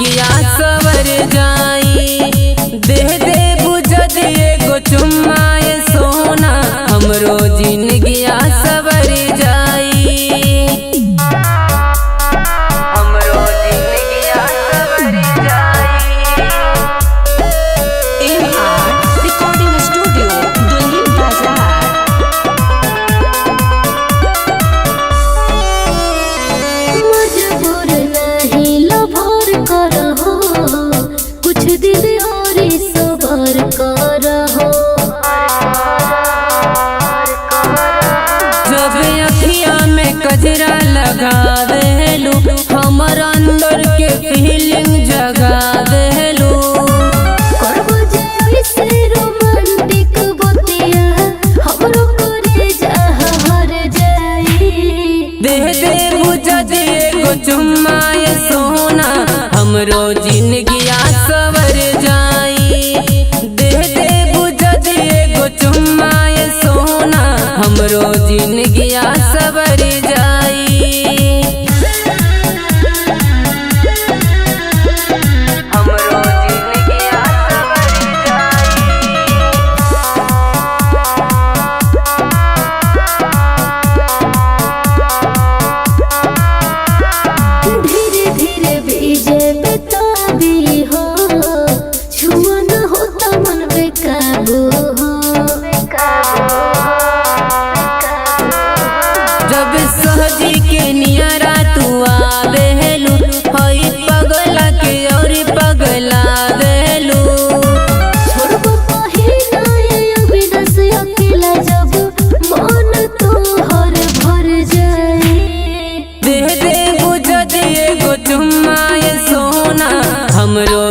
जिंदगिया सवर जाई। दे दे बुझ दिए गो चुम्मा ये सोना हमरो जिंदगिया सवर जाई। हमरो जिंदगिया सवर जाई। रिकॉर्डिंग स्टूडियो दुल्हिन बाजार। मजबूर नहीं लभर करहो कुछ दिन और सबर करहो। जब अखिया में कजरा लगा देलू हमर अंदर के फीलिंग जगा देलू। करबो जे से रोमांटिक बतिया हमरो करे जहर जाई। दे दे बुझ दिए गो चुम्मा ये सोना हमरो जिंदगिया सवर जाई। दे दे बुझ दिए गो चुम्मा ये सोना हमरो जिंदगिया सवर जाई। हमरो जिंदगिया सवर धीरे धीरे भीजे बेताबी हो छुआ न होता मन बेकाबू हो। जब सहजी के नियरा तू आवेलू हई पगला के और पगला देलू। छोड़बो पहिला अविनाश अकेला जब मन तोहर भर जाई। दे दे बुझ दिए गो चुम्मा ये सोना हमरो